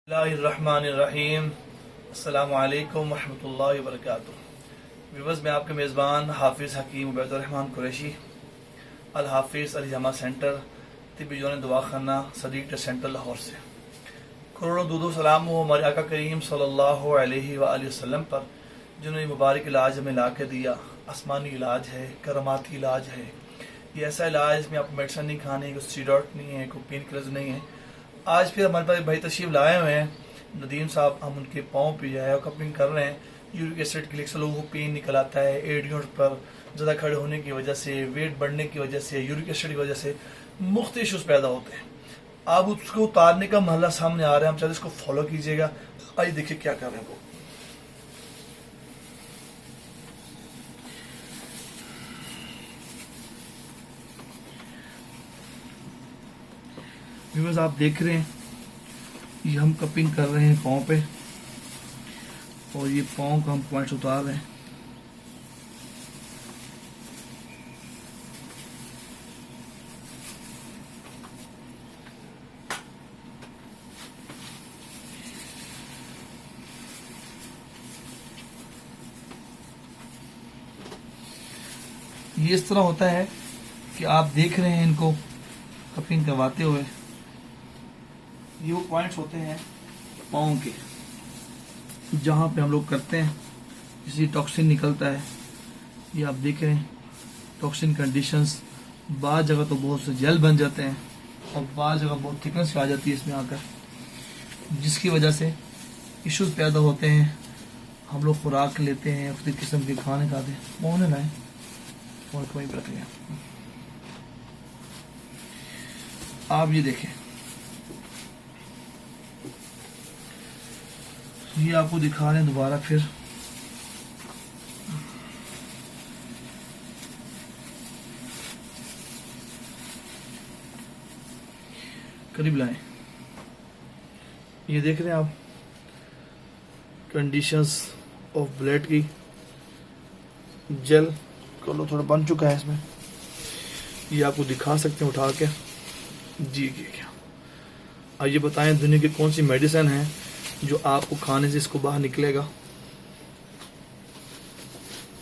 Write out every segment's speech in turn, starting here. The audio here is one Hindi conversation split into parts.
बिस्मिल्लाहिर्रहमानिर्रहीम। अस्सलामु अलैकुम वरहमतुल्लाहि वबरकातुहू। व्यूअर्स, मैं आपके मेज़बान हाफिज़ हकीम उबैदुर्रहमान कुरैशी, अल हाफिज़ अल जमा सेंटर, तिब्बी जोन दवाखाना, सदीक सेंटर, लाहौर से करोड़ों दूधो सलाम हो हमारे आका करीम सल्लल्लाहु अलैहि वसल्लम पर, जिन्होंने मुबारक इलाज हमें ला के दिया। आसमानी इलाज है, करमाती इलाज है। ये ऐसा इलाज में आप मेडिसिन नहीं खाने, कोई स्टीरॉइड नहीं है, कोई पेन किलर्स नहीं है। आज फिर हमारे पास भाई तशरीफ लाए हुए हैं नदीम साहब। हम उनके पाँव पे जो है कपिंग कर रहे हैं। यूरिक एसिड के लिए अक्सर लोगों को पेन निकल आता है एडियों पर, ज़्यादा खड़े होने की वजह से, वेट बढ़ने की वजह से, यूरिक एसिड की वजह से मुख्तलिफ इशूज़ पैदा होते हैं। आप उसको उतारने का महला सामने आ रहा है, हम चाहते इसको फॉलो कीजिएगा। आइए देखिए क्या कर रहे हैं वो। व्यूअर्स, आप देख रहे हैं ये हम कपिंग कर रहे हैं पाँव पे, और ये पाँव का हम पॉइंट्स उतार रहे हैं। ये इस तरह होता है कि आप देख रहे हैं इनको कपिंग करवाते हुए। ये वो पॉइंट्स होते हैं पाँव के जहाँ पे हम लोग करते हैं, इसी टॉक्सिन निकलता है। ये आप देख रहे हैं टॉक्सिन कंडीशंस, बाद जगह तो बहुत से जेल बन जाते हैं और बाद जगह बहुत थिकनेस आ जाती है इसमें आकर, जिसकी वजह से इश्यूज पैदा होते हैं। हम लोग खुराक लेते हैं, मुख्तलिफ किस्म के खाने खाते हैं। मोहने लाए और कोई रख लिया। आप ये देखें, ये आपको दिखा रहे हैं दोबारा फिर। करीब लाएं। ये देख रहे हैं आप कंडीशंस ऑफ ब्लड की। जेल कलो थोड़ा बन चुका है इसमें, ये आपको दिखा सकते हैं उठा के। जी क्या आइए बताएं, दुनिया की कौन सी मेडिसिन है जो आपको खाने से इसको बाहर निकलेगा।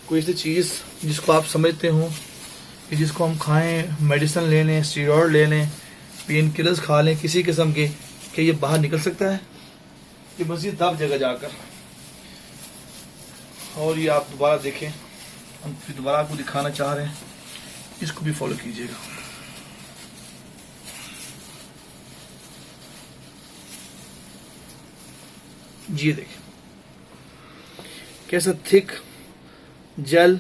कोई ऐसी चीज़ जिसको आप समझते हो कि जिसको हम खाएं, मेडिसिन ले लें, स्टीरॉइड ले लें, पेन किलर्स खा लें किसी किस्म के, कि ये बाहर निकल सकता है? ये मज़ीद दब जगह जाकर। और ये आप दोबारा देखें, हम फिर दोबारा आपको दिखाना चाह रहे हैं, इसको भी फॉलो कीजिएगा। जी देखिए कैसा थिक जेल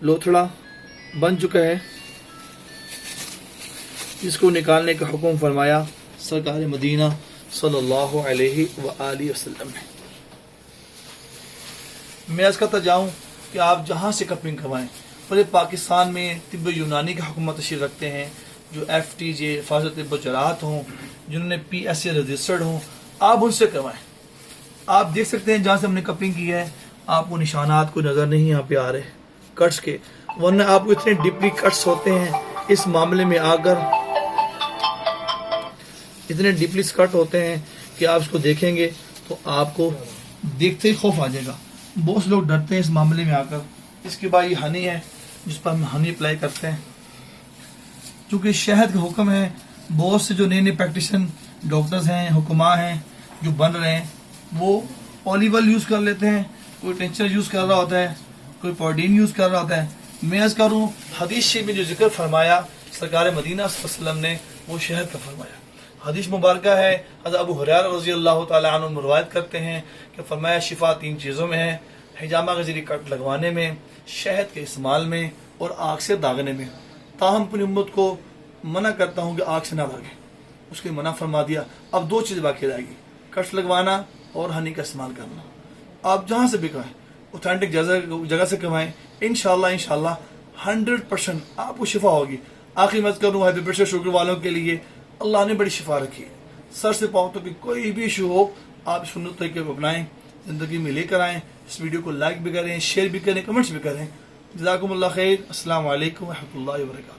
लोथड़ा बन चुका है, इसको निकालने का हुक्म फरमाया सरकार मदीना सल्लल्लाहु अलैहि वसल्लम ने। मैं अर्ज़ करता जाऊँ कि आप जहाँ से कपिंग करवाएं, पूरे पाकिस्तान में तिब्ब यूनानी का हुकूमत तशरीफ रखते हैं, जो FTJ हिफाजत तिब्ब जराहत हों, जिन्होंने PSA रजिस्टर्ड हों, आप उनसे करवाएं। आप देख सकते हैं जहाँ से हमने कपिंग की है, आपको निशानात कोई नज़र नहीं यहाँ पे आ रहे कट्स के, वरना आपको इतने डीपली कट्स होते हैं। इस मामले में आकर इतने डीपली कट होते हैं कि आप इसको देखेंगे तो आपको देखते ही खौफ आ जाएगा। बहुत से लोग डरते हैं इस मामले में आकर। इसके बाद ये हनी है, जिस पर हम हनी अप्लाई करते हैं। चूँकि शहद का हुक्म है, बहुत से जो नए नए प्रैक्टिशन डॉक्टर्स हैं, हुक्मा हैं जो बन रहे हैं, वो ऑलिव ऑयल यूज़ कर लेते हैं, कोई टिंचर यूज़ कर रहा होता है, कोई पोडीन यूज़ कर रहा होता है। मैं अर्ज़ करूँ, हदीस शरीफ में जो जिक्र फरमाया सरकार मदीना सल्लल्लाहु अलैहि वसल्लम ने, वो शहद का फरमाया। हदीस मुबारक है, हज़रत अबू हुरैरा रज़ी अल्लाह तआला अन्हु रिवायत करते हैं कि फरमाया शिफा 3 चीज़ों में है, हिजामा का ज़रिए कट लगवाने में, शहद के इस्तेमाल में और आग से दागने में। ताहम अपनी उम्मत को मना करता हूँ कि आग से ना भागे, उसके मना फरमा दिया। अब 2 चीज़ बाकी रहेगी, कट्स लगवाना और हनी का इस्तेमाल करना। आप जहाँ से भी कमाएं, ऑथेंटिक जगह से कमाएं, इंशाल्लाह 100% आपको शिफा होगी। आखिरी मत करूँ, हाई ब्लड प्रेशर शुगर वालों के लिए अल्लाह ने बड़ी शिफा रखी है। सर से पाँव तक कोई भी इशू हो, आप सुन्नत तरीके को अपनाएं, ज़िंदगी में लेकर आएँ। इस वीडियो को लाइक भी करें, शेयर भी करें, कमेंट्स भी करें। जज़ाकुमुल्लाह खैर। अस्सलामु अलैकुम व रहमतुल्लाहि व बरकातुहू।